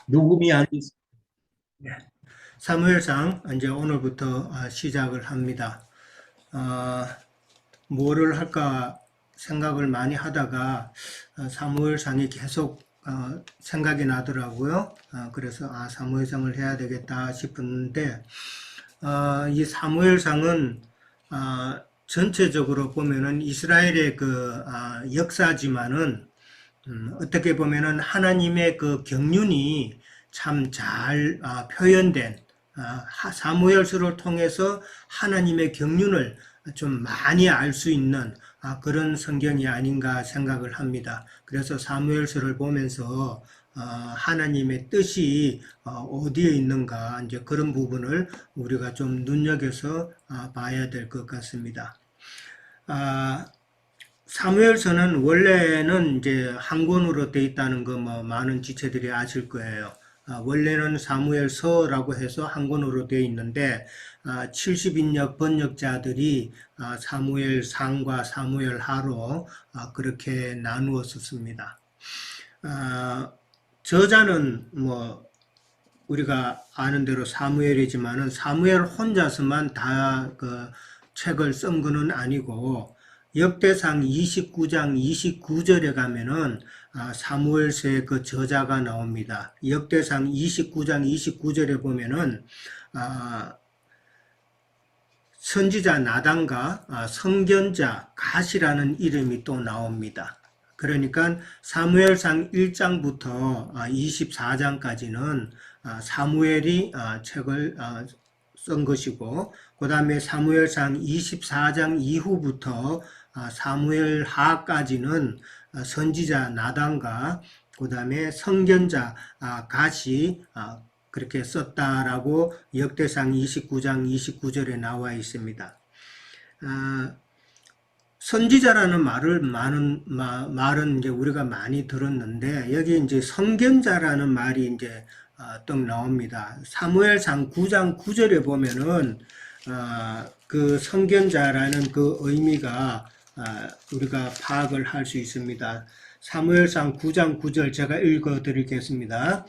녹음이 안 있, 네. 사무엘상 이제 오늘부터 시작을 합니다. 어, 뭐를 할까 생각을 많이 하다가 사무엘상이 계속 생각이 나더라고요. 그래서 사무엘상을 해야 되겠다 싶었는데 이 사무엘상은 전체적으로 보면은 이스라엘의 역사지만은 어떻게 보면은 하나님의 그 경륜이 참 잘 표현된 사무엘서를 통해서 하나님의 경륜을 좀 많이 알 수 있는 그런 성경이 아닌가 생각을 합니다. 그래서 사무엘서를 보면서 하나님의 뜻이 어디에 있는가 이제 그런 부분을 우리가 좀 눈여겨서 봐야 될 것 같습니다. 아, 사무엘서는 원래는 이제 한 권으로 돼 있다는 거 뭐 많은 지체들이 아실 거예요. 원래는 사무엘서라고 해서 한 권으로 되어 있는데 70인역 번역자들이 사무엘상과 사무엘하로 그렇게 나누었었습니다. 아, 저자는 뭐 우리가 아는 대로 사무엘이지만은 사무엘 혼자서만 다 그 책을 쓴 거는 아니고 역대상 29장 29절에 가면은 사무엘서의 그 저자가 나옵니다. 역대상 29장 29절에 보면은 아, 선지자 나단과 선견자 갓이라는 이름이 또 나옵니다. 그러니까 사무엘상 1장부터 24장까지는 사무엘이 책을 쓴 것이고 그 다음에 사무엘상 24장 이후부터 사무엘하까지는 선지자 나단과 그 다음에 선견자 갓이 그렇게 썼다라고 역대상 29장 29절에 나와 있습니다. 선지자라는 말은 이제 우리가 많이 들었는데 여기 이제 선견자라는 말이 이제 떡 나옵니다. 사무엘상 9장 9절에 보면은 그 선견자라는 그 의미가 우리가 파악을 할 수 있습니다. 사무엘상 9장 9절 제가 읽어 드리겠습니다.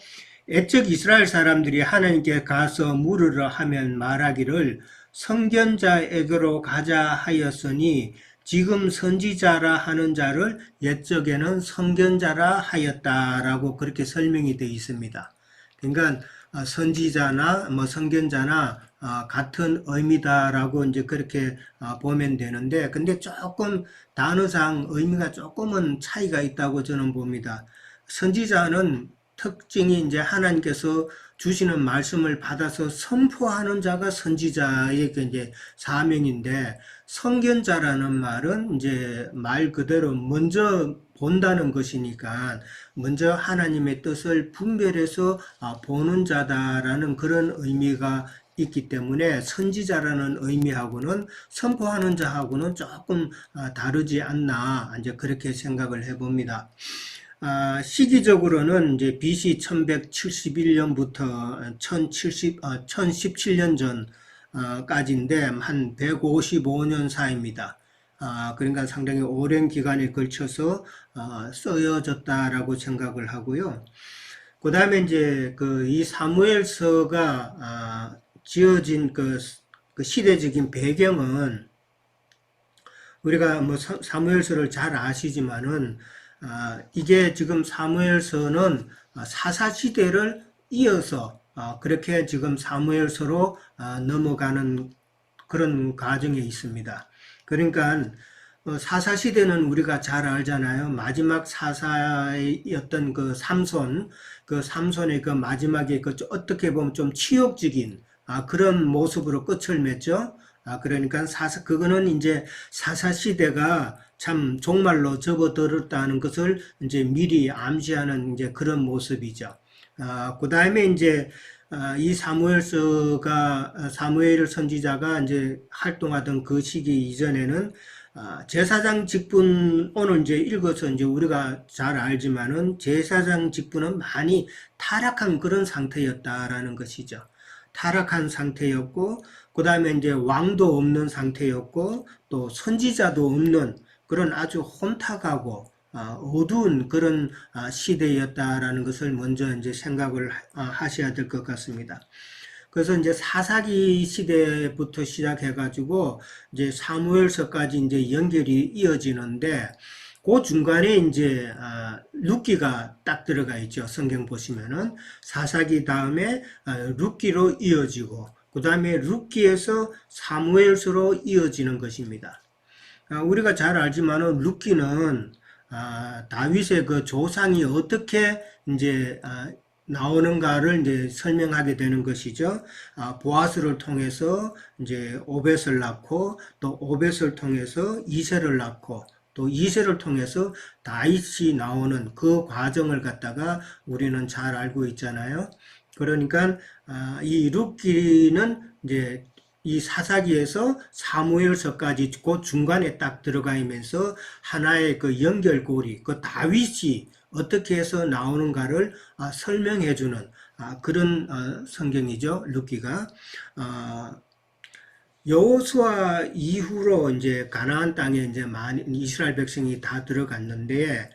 애적 이스라엘 사람들이 하나님께 가서 물으러 하면 말하기를 선견자에게로 가자 하였으니 지금 선지자라 하는 자를 옛적에는 선견자라 하였다라고 그렇게 설명이 되어 있습니다. 그러니까 선지자나 뭐 선견자나 같은 의미다라고 이제 그렇게 보면 되는데, 근데 조금 단어상 의미가 조금은 차이가 있다고 저는 봅니다. 선지자는 특징이 이제 하나님께서 주시는 말씀을 받아서 선포하는 자가 선지자의 이제 사명인데, 선견자라는 말은 이제 말 그대로 먼저 본다는 것이니까 먼저 하나님의 뜻을 분별해서 보는 자다라는 그런 의미가 있기 때문에 선지자라는 의미하고는 선포하는 자하고는 조금 다르지 않나 이제 그렇게 생각을 해봅니다. 시기적으로는 이제 BC 1171년부터 1017년 전까지인데 한 155년 사이입니다. 그러니까 상당히 오랜 기간에 걸쳐서 쓰여졌다라고 생각을 하고요. 그 다음에 이제 이 사무엘서가 지어진 그 시대적인 배경은 우리가 뭐 사무엘서를 잘 아시지만은 이게 지금 사무엘서는 사사시대를 이어서 그렇게 지금 사무엘서로 넘어가는 그런 과정에 있습니다. 그러니까 사사시대는 우리가 잘 알잖아요. 마지막 사사였던 그 삼손의 그 마지막에 그 어떻게 보면 좀 치욕적인 그런 모습으로 끝을 맺죠. 그러니까 그거는 이제 사사시대가 참 종말로 접어들었다는 것을 이제 미리 암시하는 이제 그런 모습이죠. 그 다음에 이제 이 사무엘 선지자가 이제 활동하던 그 시기 이전에는 제사장 직분, 오늘 이제 읽어서 이제 우리가 잘 알지만은 제사장 직분은 많이 타락한 그런 상태였다라는 것이죠. 타락한 상태였고, 그 다음에 이제 왕도 없는 상태였고, 또 선지자도 없는 그런 아주 혼탁하고, 어두운 그런 시대였다라는 것을 먼저 이제 생각을 하셔야 될 것 같습니다. 그래서 이제 사사기 시대부터 시작해가지고 이제 사무엘서까지 이제 연결이 이어지는데 그 중간에 이제 룻기가 딱 들어가 있죠. 성경 보시면은 사사기 다음에 룻기로 이어지고 그 다음에 룻기에서 사무엘서로 이어지는 것입니다. 우리가 잘 알지만은 룻기는 다윗의 그 조상이 어떻게 이제 나오는가를 이제 설명하게 되는 것이죠. 보아스를 통해서 이제 오벳을 낳고 또 오벳을 통해서 이새를 낳고 또 이새를 통해서 다윗이 나오는 그 과정을 갖다가 우리는 잘 알고 있잖아요. 그러니까 이 룻기는 이제 이 사사기에서 사무엘서까지 그 중간에 딱 들어가면서 하나의 그 연결고리, 그 다윗이 어떻게 해서 나오는가를 설명해주는 그런 성경이죠. 룻기가. 여호수아 이후로 이제 가나안 땅에 이제 이스라엘 백성이 다 들어갔는데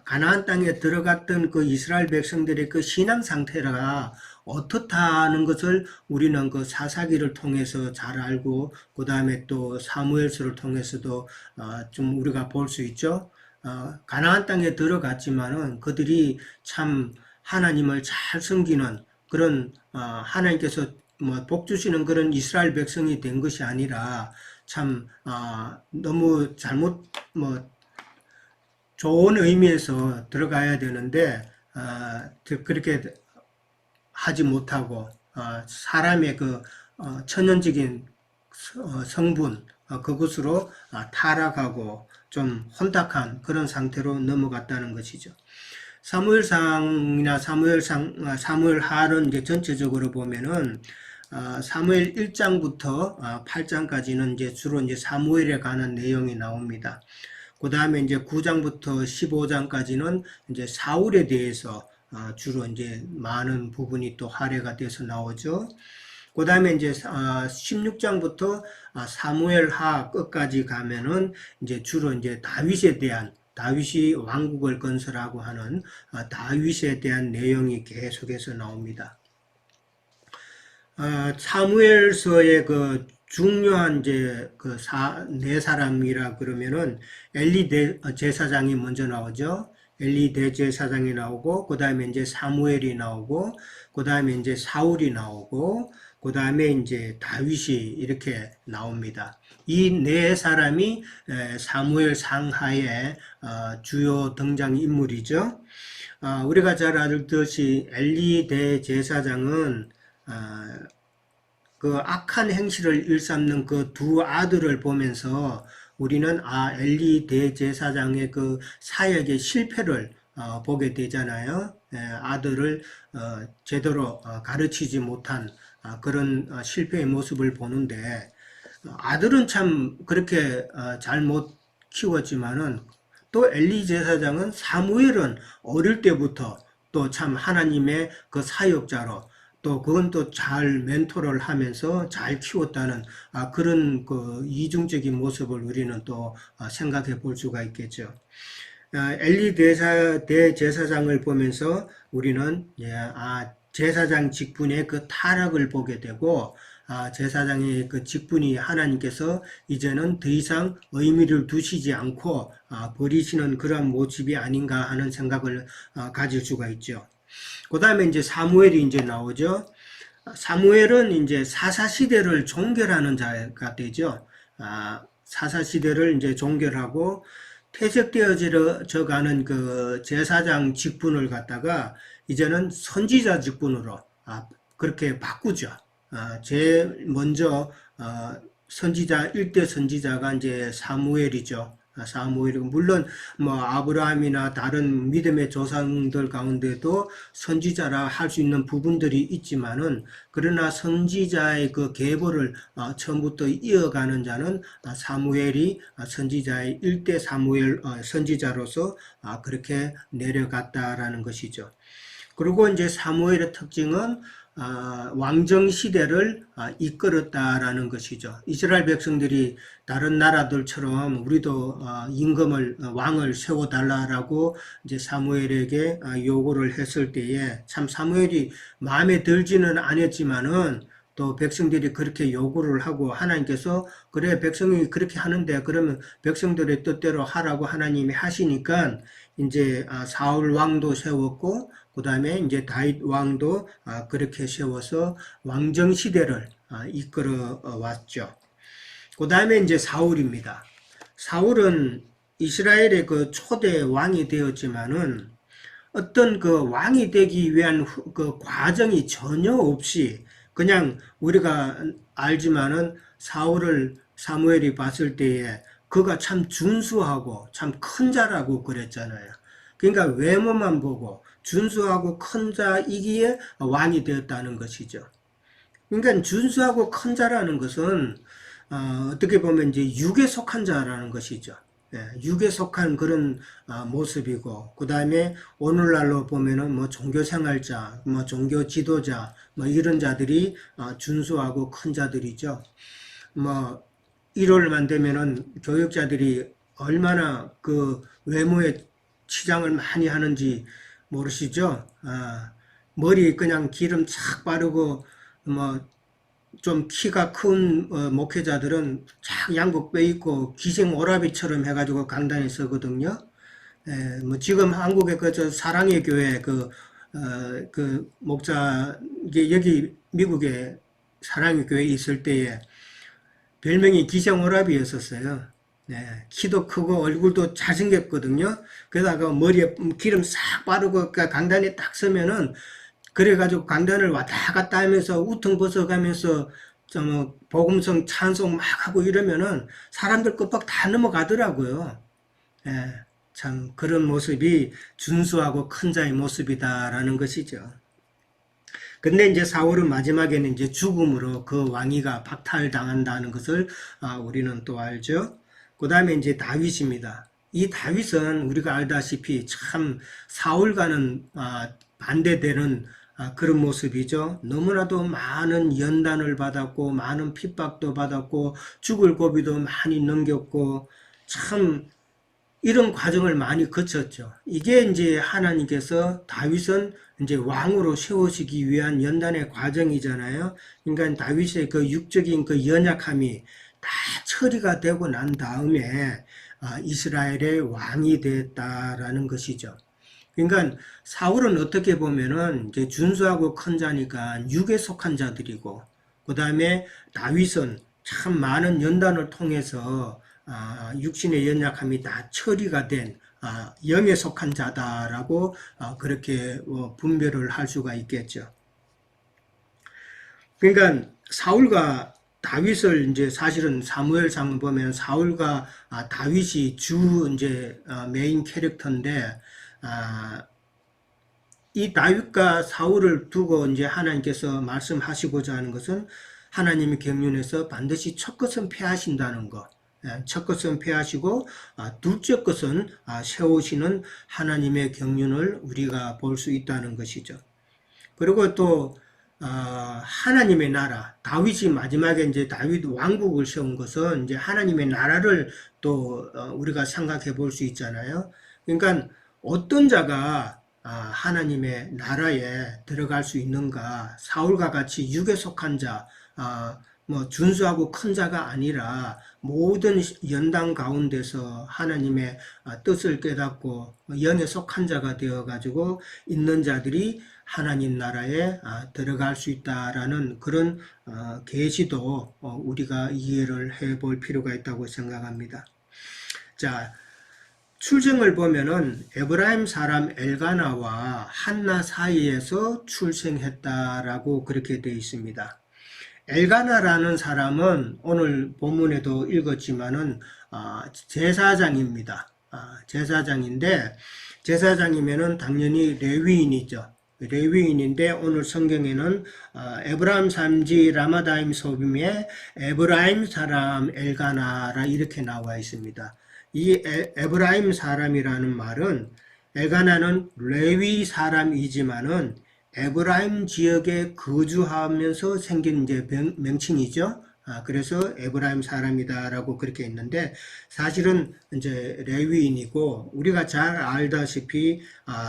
가나안 땅에 들어갔던 그 이스라엘 백성들의 그 신앙 상태가 어떻다는 것을 우리는 그 사사기를 통해서 잘 알고 그 다음에 또 사무엘서를 통해서도 좀 우리가 볼 수 있죠. 가나안 땅에 들어갔지만은 그들이 참 하나님을 잘 섬기는 그런 하나님께서 뭐 복 주시는 그런 이스라엘 백성이 된 것이 아니라 참 너무 잘못 뭐 좋은 의미에서 들어가야 되는데 그렇게 하지 못하고 사람의 그 천연적인 성분 그것으로 타락하고 좀 혼탁한 그런 상태로 넘어갔다는 것이죠. 사무엘상이나 사무엘하는 이제 전체적으로 보면은 사무엘 1장부터 8장까지는 이제 주로 이제 사무엘에 관한 내용이 나옵니다. 그 다음에 이제 9장부터 15장까지는 이제 사울에 대해서 주로 이제 많은 부분이 또 할애가 돼서 나오죠. 그 다음에 이제 16장부터 사무엘하 끝까지 가면은 이제 주로 이제 다윗에 대한 다윗이 왕국을 건설하고 하는 다윗에 대한 내용이 계속해서 나옵니다. 사무엘서의 그 중요한 이제 그 네 사람이라 그러면은 엘리 제사장이 먼저 나오죠. 엘리 대제사장이 나오고 그 다음에 이제 사무엘이 나오고 그 다음에 이제 사울이 나오고 그 다음에 이제 다윗이 이렇게 나옵니다. 이 네 사람이 사무엘 상하의 주요 등장 인물이죠. 우리가 잘 알듯이 엘리 대제사장은 그 악한 행실을 일삼는 그 두 아들을 보면서 우리는 엘리 대제사장의 그 사역의 실패를 보게 되잖아요. 아들을 제대로 가르치지 못한 그런 실패의 모습을 보는데 아들은 참 그렇게 잘못 키웠지만은 또 엘리 제사장은 사무엘은 어릴 때부터 또 참 하나님의 그 사역자로 또 그건 또 잘 멘토를 하면서 잘 키웠다는 그런 그 이중적인 모습을 우리는 또 생각해 볼 수가 있겠죠. 엘리 대제사장을 보면서 우리는 제사장 직분의 그 타락을 보게 되고 제사장의 그 직분이 하나님께서 이제는 더 이상 의미를 두시지 않고 버리시는 그런 모습이 아닌가 하는 생각을 가질 수가 있죠. 그 다음에 이제 사무엘이 이제 나오죠. 사무엘은 이제 사사시대를 종결하는 자가 되죠. 사사시대를 이제 종결하고 퇴색되어져 가는 그 제사장 직분을 갖다가 이제는 선지자 직분으로 그렇게 바꾸죠. 제일 먼저 선지자 1대 선지자가 이제 사무엘이죠. 사무엘이고 물론 뭐 아브라함이나 다른 믿음의 조상들 가운데도 선지자라 할 수 있는 부분들이 있지만은 그러나 선지자의 그 계보를 처음부터 이어가는 자는 사무엘이 선지자의 1대 사무엘 선지자로서 그렇게 내려갔다라는 것이죠. 그리고 이제 사무엘의 특징은 왕정 시대를 이끌었다라는 것이죠. 이스라엘 백성들이 다른 나라들처럼 우리도 임금을 왕을 세워달라라고 이제 사무엘에게 요구를 했을 때에 참 사무엘이 마음에 들지는 않았지만은 또 백성들이 그렇게 요구를 하고 하나님께서 그래 백성이 그렇게 하는데 그러면 백성들의 뜻대로 하라고 하나님이 하시니까 이제 사울 왕도 세웠고 그 다음에 이제 다윗 왕도 그렇게 세워서 왕정 시대를 이끌어 왔죠. 그 다음에 이제 사울입니다. 사울은 이스라엘의 그 초대 왕이 되었지만은 어떤 그 왕이 되기 위한 그 과정이 전혀 없이 그냥 우리가 알지만은 사무엘이 봤을 때에 그가 참 준수하고 참 큰 자라고 그랬잖아요. 그러니까 외모만 보고 준수하고 큰 자이기에 왕이 되었다는 것이죠. 그러니까 준수하고 큰 자라는 것은 어떻게 보면 이제 육에 속한 자라는 것이죠. 육에 속한 그런 모습이고, 그 다음에 오늘날로 보면은 뭐 종교생활자, 뭐 종교 지도자, 뭐 이런 자들이 준수하고 큰 자들이죠. 뭐 1월만 되면은 교육자들이 얼마나 그 외모에 치장을 많이 하는지 모르시죠? 머리 그냥 기름 착 바르고 뭐 좀 키가 큰 목회자들은 착 양복 빼입고 기생 오라비처럼 해가지고 강단에 서거든요. 뭐 지금 한국의 그 사랑의 교회 그 목자 이게 여기 미국에 사랑의 교회 있을 때에 별명이 기생 오라비였었어요. 네, 키도 크고 얼굴도 잘생겼거든요. 게다가 머리에 기름 싹 바르고 강단에 딱 서면은 그래가지고 강단을 왔다 갔다 하면서 우퉁 벗어가면서 좀 복음성 찬송 막 하고 이러면은 사람들 끄뻑 다 넘어가더라고요. 예, 참 그런 모습이 준수하고 큰 자의 모습이다라는 것이죠. 근데 이제 사울은 마지막에는 이제 죽음으로 그 왕위가 박탈당한다는 것을 우리는 또 알죠. 그 다음에 이제 다윗입니다. 이 다윗은 우리가 알다시피 참 사울과는 반대되는 그런 모습이죠. 너무나도 많은 연단을 받았고 많은 핍박도 받았고 죽을 고비도 많이 넘겼고 참 이런 과정을 많이 거쳤죠. 이게 이제 하나님께서 다윗은 이제 왕으로 세우시기 위한 연단의 과정이잖아요. 그러니까 다윗의 그 육적인 그 연약함이 다 처리가 되고 난 다음에 이스라엘의 왕이 됐다라는 것이죠. 그러니까 사울은 어떻게 보면은 이제 준수하고 큰 자니까 육에 속한 자들이고, 그 다음에 다윗은 참 많은 연단을 통해서 육신의 연약함이 다 처리가 된 영에 속한 자다라고 그렇게 분별을 할 수가 있겠죠. 그러니까 사울과 다윗을 이제 사실은 사무엘상 보면 사울과 다윗이 주 이제 메인 캐릭터인데 이 다윗과 사울을 두고 이제 하나님께서 말씀하시고자 하는 것은 하나님의 경륜에서 반드시 첫 것은 패하신다는 것. 첫 것은 패하시고 둘째 것은 세우시는 하나님의 경륜을 우리가 볼 수 있다는 것이죠. 그리고 또 하나님의 나라, 다윗이 마지막에 이제 다윗 왕국을 세운 것은 이제 하나님의 나라를 또 우리가 생각해 볼 수 있잖아요. 그러니까 어떤 자가 하나님의 나라에 들어갈 수 있는가? 사울과 같이 육에 속한 자, 뭐 준수하고 큰 자가 아니라 모든 연단 가운데서 하나님의 뜻을 깨닫고 영에 속한 자가 되어가지고 있는 자들이 하나님 나라에 들어갈 수 있다라는 그런 계시도 우리가 이해를 해볼 필요가 있다고 생각합니다. 자, 출생을 보면은 에브라임 사람 엘가나와 한나 사이에서 출생했다라고 그렇게 되어 있습니다. 엘가나라는 사람은 오늘 본문에도 읽었지만은 제사장입니다. 제사장인데 제사장이면은 당연히 레위인이죠. 레위인인데 오늘 성경에는 에브라임 산지 라마다임 소빔의 에브라임 사람 엘가나라 이렇게 나와 있습니다. 이 에브라임 사람이라는 말은 엘가나는 레위 사람이지만은 에브라임 지역에 거주하면서 생긴 이제 명칭이죠. 그래서 에브라임 사람이다라고 그렇게 했는데 사실은 이제 레위인이고 우리가 잘 알다시피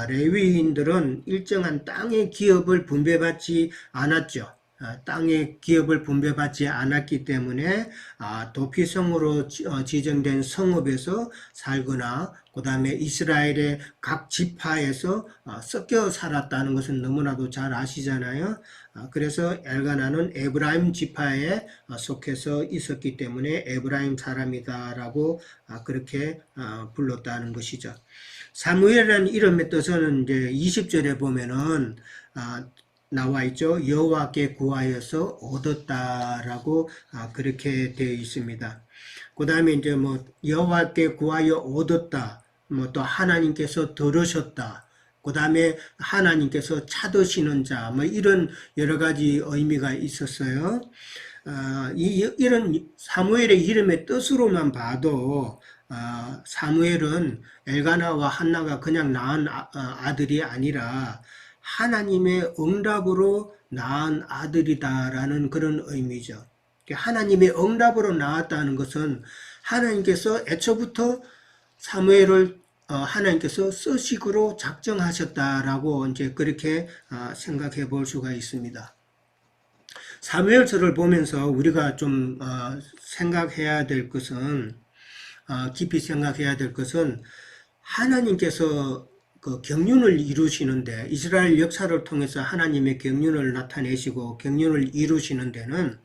레위인들은 일정한 땅의 기업을 분배받지 않았죠. 땅의 기업을 분배받지 않았기 때문에 도피성으로 지정된 성읍에서 살거나 그 다음에 이스라엘의 각 지파에서 섞여 살았다는 것은 너무나도 잘 아시잖아요. 그래서 엘가나는 에브라임 지파에 속해서 있었기 때문에 에브라임 사람이다라고 그렇게 불렀다는 것이죠. 사무엘이라는 이름의 뜻은 이제 20절에 보면은 나와 있죠. 여호와께 구하여서 얻었다라고 그렇게 되어 있습니다. 그 다음에 이제 뭐 여호와께 구하여 얻었다, 뭐 또 하나님께서 들으셨다, 그 다음에 하나님께서 찾으시는 자, 뭐 이런 여러 가지 의미가 있었어요. 이런 사무엘의 이름의 뜻으로만 봐도 사무엘은 엘가나와 한나가 그냥 낳은 아들이 아니라 하나님의 응답으로 낳은 아들이다라는 그런 의미죠. 하나님의 응답으로 낳았다는 것은 하나님께서 애초부터 사무엘을 하나님께서 쓰시기로 작정하셨다라고 이제 그렇게 생각해 볼 수가 있습니다. 사무엘서를 보면서 우리가 좀 생각해야 될 것은 깊이 생각해야 될 것은 하나님께서 그 경륜을 이루시는데 이스라엘 역사를 통해서 하나님의 경륜을 나타내시고 경륜을 이루시는 데는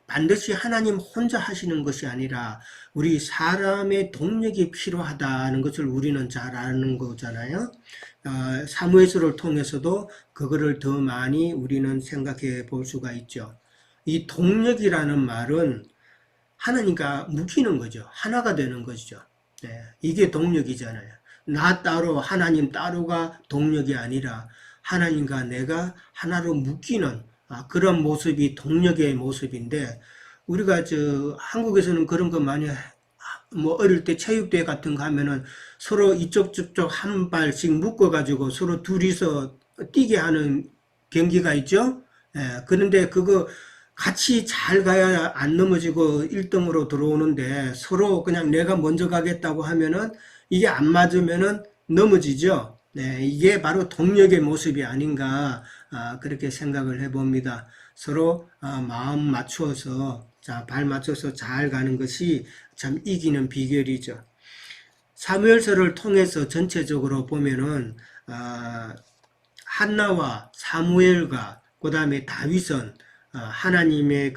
반드시 하나님 혼자 하시는 것이 아니라 우리 사람의 동력이 필요하다는 것을 우리는 잘 아는 거잖아요. 사무엘서를 통해서도 그거를 더 많이 우리는 생각해 볼 수가 있죠. 이 동력이라는 말은 하나님과 묶이는 거죠. 하나가 되는 것이죠. 네, 이게 동력이잖아요. 나 따로 하나님 따로가 동력이 아니라 하나님과 내가 하나로 묶이는 그런 모습이 동력의 모습인데 우리가 한국에서는 그런 거 많이 뭐 어릴 때 체육대회 같은 거 하면은 서로 이쪽 저쪽 한 발씩 묶어 가지고 서로 둘이서 뛰게 하는 경기가 있죠. 그런데 그거 같이 잘 가야 안 넘어지고 1등으로 들어오는데 서로 그냥 내가 먼저 가겠다고 하면은 이게 안 맞으면은 넘어지죠. 네, 이게 바로 동력의 모습이 아닌가 그렇게 생각을 해봅니다. 서로 마음 맞추어서 발 맞춰서 잘 가는 것이 참 이기는 비결이죠. 사무엘서를 통해서 전체적으로 보면은 한나와 사무엘과 그 다음에 다윗은 하나님의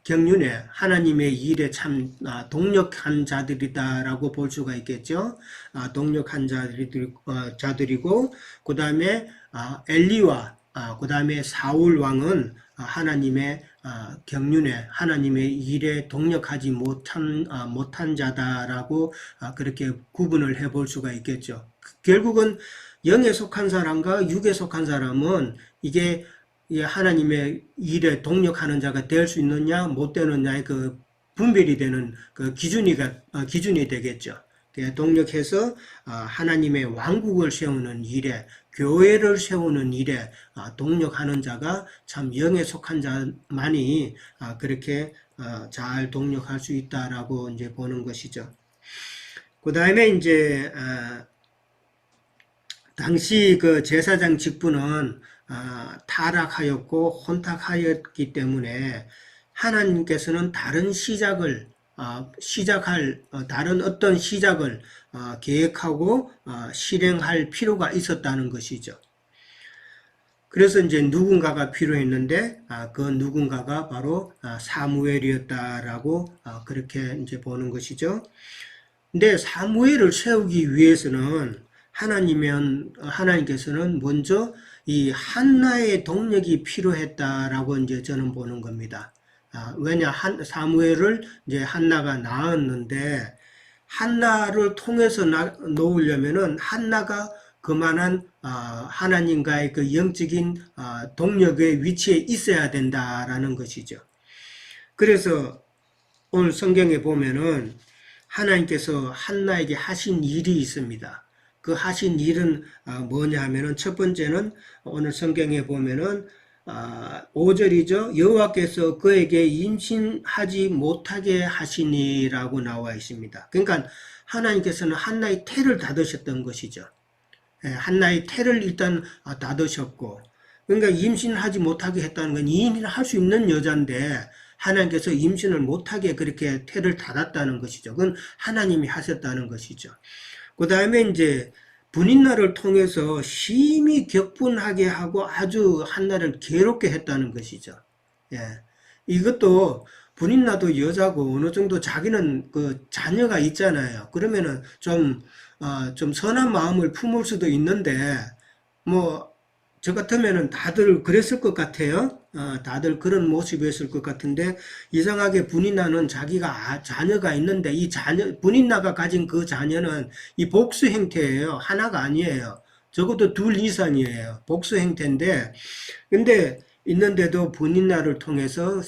경륜에 하나님의 일에 참 동력한 자들이다라고 볼 수가 있겠죠. 동력한 자들이고 그 다음에 엘리와 그 다음에 사울 왕은 하나님의 경륜에 하나님의 일에 동력하지 못한 자다라고 그렇게 구분을 해볼 수가 있겠죠. 결국은 영에 속한 사람과 육에 속한 사람은 이게 하나님의 일에 동력하는 자가 될 수 있느냐 못 되느냐의 그 분별이 되는 그 기준이 되겠죠. 동력해서 하나님의 왕국을 세우는 일에 교회를 세우는 일에 동력하는 자가 참 영에 속한 자만이 그렇게 잘 동력할 수 있다라고 이제 보는 것이죠. 그 다음에 이제 당시 그 제사장 직분은 타락하였고 혼탁하였기 때문에 하나님께서는 다른 시작을 다른 어떤 시작을 계획하고 실행할 필요가 있었다는 것이죠. 그래서 이제 누군가가 필요했는데 그 누군가가 바로 사무엘이었다라고 그렇게 이제 보는 것이죠. 근데 사무엘을 세우기 위해서는 하나님께서는 먼저 이 한나의 동력이 필요했다라고 이제 저는 보는 겁니다. 왜냐, 사무엘을 이제 한나가 낳았는데, 한나를 통해서 놓으려면은 한나가 그만한 하나님과의 그 영적인 동력의 위치에 있어야 된다라는 것이죠. 그래서 오늘 성경에 보면은 하나님께서 한나에게 하신 일이 있습니다. 그 하신 일은 뭐냐 하면은 첫 번째는 오늘 성경에 보면은 5절이죠. 여호와께서 그에게 임신하지 못하게 하시니라고 나와 있습니다. 그러니까 하나님께서는 한나의 태를 닫으셨던 것이죠. 한나의 태를 일단 닫으셨고, 그러니까 임신하지 못하게 했다는 건 이민을 할 수 있는 여자인데 하나님께서 임신을 못하게 그렇게 태를 닫았다는 것이죠. 그건 하나님이 하셨다는 것이죠. 그 다음에 이제 분인날을 통해서 심히 격분하게 하고 아주 한나를 괴롭게 했다는 것이죠. 예. 이것도 분인나도 여자고 어느 정도 자기는 그 자녀가 있잖아요. 그러면은 좀 선한 마음을 품을 수도 있는데, 뭐, 저 같으면은 다들 그랬을 것 같아요. 다들 그런 모습이었을 것 같은데, 이상하게 분인나는 자기가 자녀가 있는데, 이 분인나가 가진 그 자녀는 이 복수 형태예요. 하나가 아니에요. 적어도 둘 이상이에요. 복수 형태인데, 근데, 있는데도 분인나를 통해서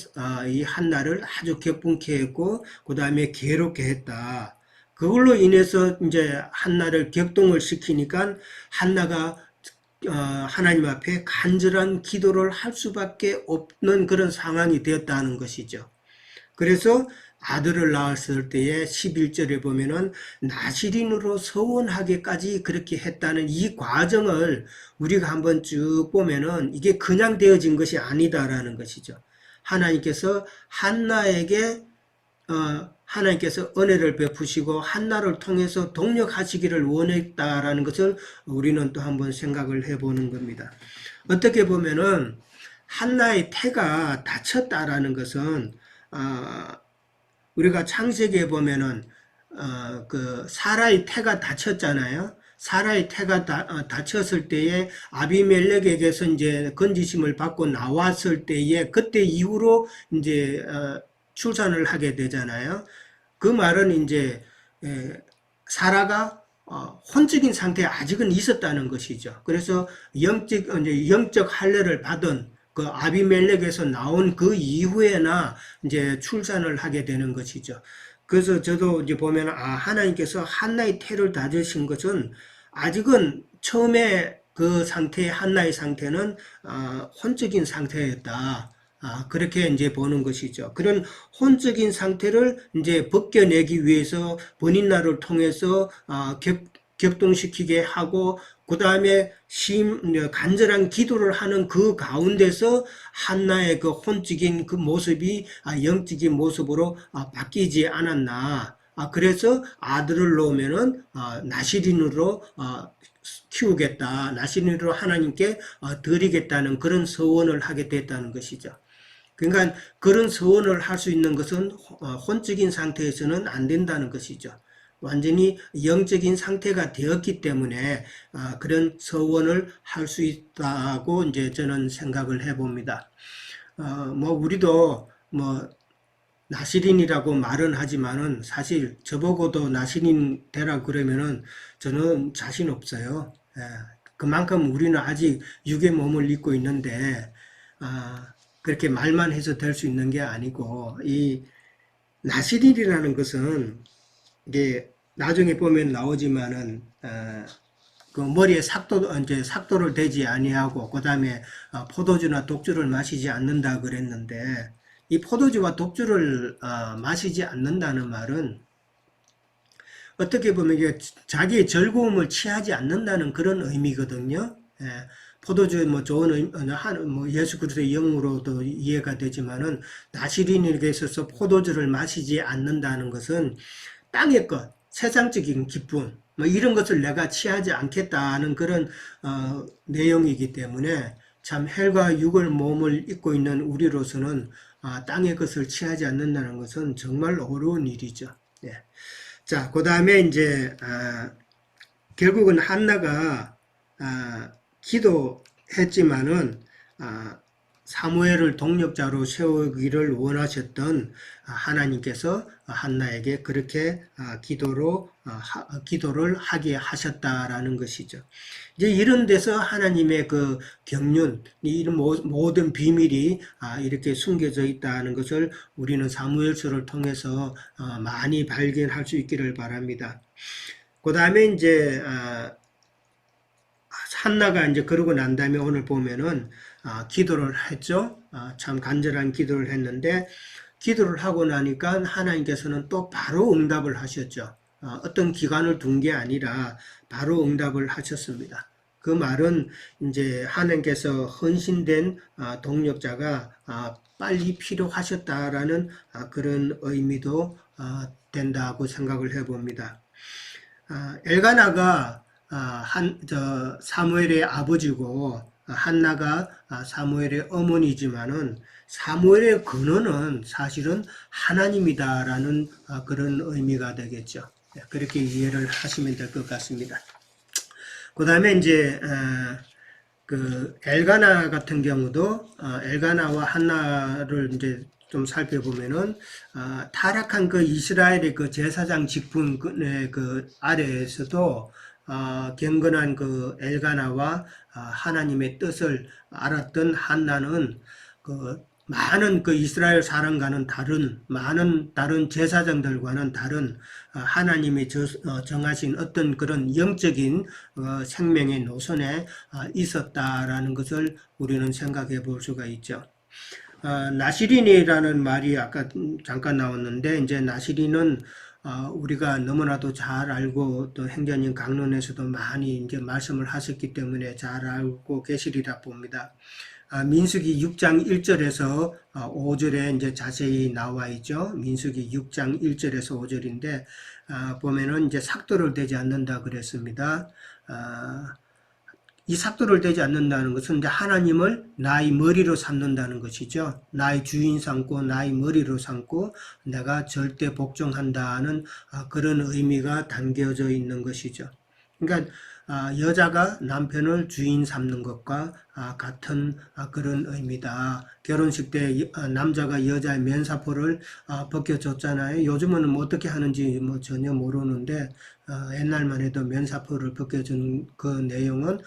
이 한나를 아주 격분케 했고, 그 다음에 괴롭게 했다. 그걸로 인해서 이제 한나를 격동을 시키니까 한나가 하나님 앞에 간절한 기도를 할 수밖에 없는 그런 상황이 되었다는 것이죠. 그래서 아들을 낳았을 때에 11절에 보면은 나시린으로 서원하게까지 그렇게 했다는 이 과정을 우리가 한번 쭉 보면은 이게 그냥 되어진 것이 아니다라는 것이죠. 하나님께서 한나에게 하나님께서 은혜를 베푸시고 한나를 통해서 동력하시기를 원했다라는 것을 우리는 또 한번 생각을 해보는 겁니다. 어떻게 보면은 한나의 태가 닫혔다라는 것은 우리가 창세기에 보면은 그 사라의 태가 닫혔잖아요. 사라의 태가 닫혔을 때에 아비멜렉에게서 이제 건지심을 받고 나왔을 때에 그때 이후로 이제 출산을 하게 되잖아요. 그 말은 이제 사라가 혼적인 상태에 아직은 있었다는 것이죠. 그래서 영적 할례를 받은 그 아비멜렉에서 나온 그 이후에나 이제 출산을 하게 되는 것이죠. 그래서 저도 이제 보면 하나님께서 한나의 태를 닫으신 것은 아직은 처음에 그 상태 한나의 상태는 혼적인 상태였다. 그렇게 이제 보는 것이죠. 그런 혼적인 상태를 이제 벗겨내기 위해서 본인날을 통해서 격동시키게 하고 그 다음에 간절한 기도를 하는 그 가운데서 한나의 그 혼적인 그 모습이 영적인 모습으로 바뀌지 않았나. 그래서 아들을 놓으면은 나시린으로 키우겠다. 나시린으로 하나님께 드리겠다는 그런 서원을 하게 됐다는 것이죠. 그러니까 그런 서원을 할 수 있는 것은 혼적인 상태에서는 안 된다는 것이죠. 완전히 영적인 상태가 되었기 때문에 그런 서원을 할 수 있다고 이제 저는 생각을 해봅니다. 뭐 우리도 뭐 나시린이라고 말은 하지만은 사실 저보고도 나시린 되라 그러면은 저는 자신 없어요. 그만큼 우리는 아직 육의 몸을 입고 있는데 그렇게 말만 해서 될 수 있는 게 아니고 이 나시린이라는 것은 이게 나중에 보면 나오지만은 그 머리에 삭도를 대지 아니하고 그다음에 포도주나 독주를 마시지 않는다 그랬는데 이 포도주와 독주를 마시지 않는다는 말은 어떻게 보면 이게 자기의 즐거움을 취하지 않는다는 그런 의미거든요. 포도주 뭐 좋은 뭐 예수 그리스도의 영으로도 이해가 되지만은 나시린에게 있어서 포도주를 마시지 않는다는 것은 땅의 것, 세상적인 기쁨 뭐 이런 것을 내가 취하지 않겠다는 그런 내용이기 때문에 참 혈과 육을 몸을 입고 있는 우리로서는 땅의 것을 취하지 않는다는 것은 정말 어려운 일이죠. 예. 자, 그 다음에 이제 결국은 한나가 기도했지만은 사무엘을 동력자로 세우기를 원하셨던 하나님께서 한나에게 그렇게 기도를 하게 하셨다라는 것이죠. 이제 이런 데서 하나님의 그 경륜, 이런 모든 비밀이 이렇게 숨겨져 있다는 것을 우리는 사무엘서를 통해서 많이 발견할 수 있기를 바랍니다. 그 다음에 이제 한나가 이제 그러고 난 다음에 오늘 보면은 기도를 했죠. 참 간절한 기도를 했는데 기도를 하고 나니까 하나님께서는 또 바로 응답을 하셨죠. 어떤 기간을 둔 게 아니라 바로 응답을 하셨습니다. 그 말은 이제 하나님께서 헌신된 동력자가 빨리 필요하셨다라는 그런 의미도 된다고 생각을 해봅니다. 엘가나가 사무엘의 아버지고 한나가 사무엘의 어머니지만은 사무엘의 근원은 사실은 하나님이다라는 그런 의미가 되겠죠. 그렇게 이해를 하시면 될 것 같습니다. 그 다음에 이제 그 엘가나 같은 경우도 엘가나와 한나를 이제 좀 살펴보면은 타락한 그 이스라엘의 그 제사장 직분의 그 아래에서도 경건한 그 엘가나와 하나님의 뜻을 알았던 한나는 그 많은 그 이스라엘 사람과는 다른 많은 다른 제사장들과는 다른 하나님이 정하신 어떤 그런 영적인 생명의 노선에 있었다라는 것을 우리는 생각해 볼 수가 있죠. 나시린이라는 말이 아까 잠깐 나왔는데 이제 나시린은 우리가 너무나도 잘 알고 또 행전인 강론에서도 많이 이제 말씀을 하셨기 때문에 잘 알고 계시리라 봅니다. 민수기 6장 1절에서 5절에 이제 자세히 나와 있죠. 민수기 6장 1절에서 5절인데 보면은 이제 삭도를 대지 않는다 그랬습니다. 이 삭도를 대지 않는다는 것은 이제 하나님을 나의 머리로 삼는다는 것이죠. 나의 주인 삼고 나의 머리로 삼고 내가 절대 복종한다는 그런 의미가 담겨져 있는 것이죠. 그러니까 여자가 남편을 주인 삼는 것과 같은 그런 의미다. 결혼식 때 남자가 여자의 면사포를 벗겨줬잖아요. 요즘은 뭐 어떻게 하는지 뭐 전혀 모르는데 옛날만 해도 면사포를 벗겨준 그 내용은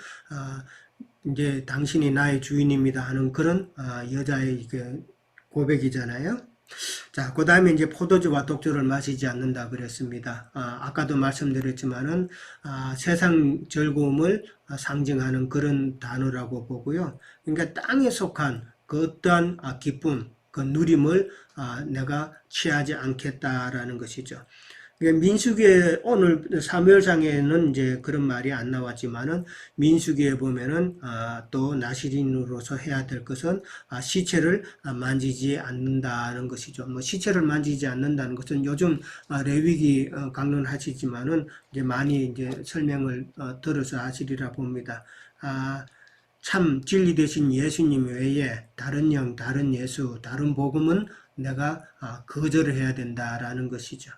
이제 당신이 나의 주인입니다 하는 그런 여자의 고백이잖아요. 자, 그 다음에 이제 포도주와 독주를 마시지 않는다 그랬습니다. 아까도 말씀드렸지만은, 세상 즐거움을 상징하는 그런 단어라고 보고요. 그러니까 땅에 속한 그 어떠한 기쁨, 그 누림을 내가 취하지 않겠다라는 것이죠. 민수기에 오늘 사무엘상에는 이제 그런 말이 안 나왔지만은 민수기에 보면은 또 나시린으로서 해야 될 것은 시체를 만지지 않는다는 것이죠. 뭐 시체를 만지지 않는다는 것은 요즘 레위기 강론하시지만은 이제 많이 이제 설명을 들어서 하시리라 봅니다. 참 진리 되신 예수님 외에 다른 영, 다른 예수, 다른 복음은 내가 거절을 해야 된다라는 것이죠.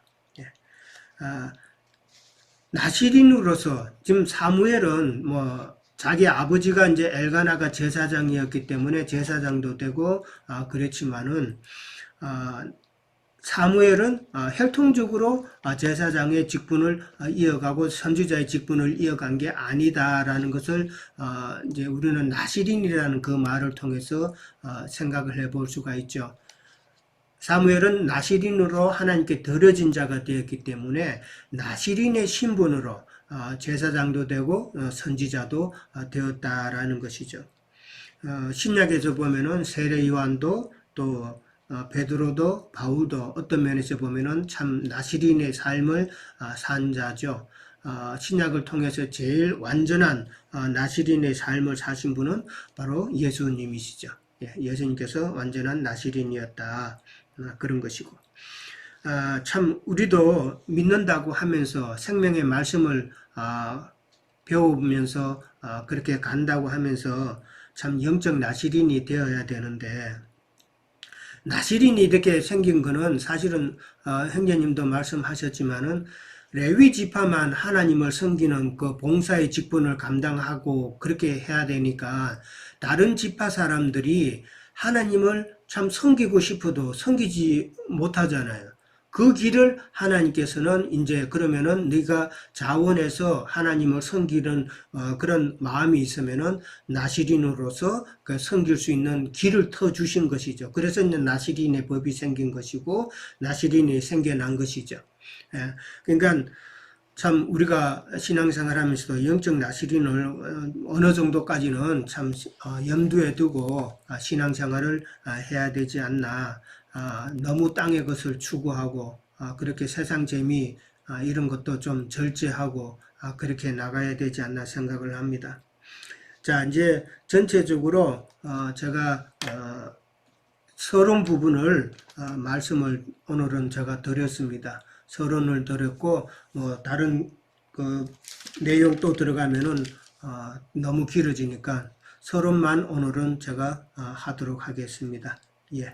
나시린으로서 지금 사무엘은 뭐 자기 아버지가 이제 엘가나가 제사장이었기 때문에 제사장도 되고 그랬지만은 사무엘은 혈통적으로 제사장의 직분을 이어가고 선지자의 직분을 이어간 게 아니다라는 것을 이제 우리는 나시린이라는 그 말을 통해서 생각을 해볼 수가 있죠. 사무엘은 나시린으로 하나님께 드려진 자가 되었기 때문에 나시린의 신분으로 제사장도 되고 선지자도 되었다라는 것이죠. 신약에서 보면은 세례 요한도 또 베드로도 바울도 어떤 면에서 보면은 참 나시린의 삶을 산 자죠. 신약을 통해서 제일 완전한 나시린의 삶을 사신 분은 바로 예수님이시죠. 예수님께서 완전한 나시린이었다. 그런 것이고 참 우리도 믿는다고 하면서 생명의 말씀을 배우면서 그렇게 간다고 하면서 참 영적 나시린이 되어야 되는데 나시린이 이렇게 생긴 거는 사실은 형제님도 말씀하셨지만은 레위 지파만 하나님을 섬기는 그 봉사의 직분을 감당하고 그렇게 해야 되니까 다른 지파 사람들이 하나님을 참 섬기고 싶어도 섬기지 못하잖아요. 그 길을 하나님께서는 이제 그러면은 네가 자원해서 하나님을 섬기는 그런 마음이 있으면은 나시린으로서 그 섬길 수 있는 길을 터 주신 것이죠. 그래서 이제 나시린의 법이 생긴 것이고 나시린이 생겨난 것이죠. 그러니까 참 우리가 신앙생활 하면서도 영적 나시린을 어느 정도까지는 참 염두에 두고 신앙생활을 해야 되지 않나. 너무 땅의 것을 추구하고 그렇게 세상 재미 이런 것도 좀 절제하고 그렇게 나가야 되지 않나 생각을 합니다. 자, 이제 전체적으로 제가 서론 부분을 말씀을 오늘은 제가 드렸습니다. 서론을 드렸고 뭐 다른 그 내용 또 들어가면은 너무 길어지니까 서론만 오늘은 제가 하도록 하겠습니다. 예.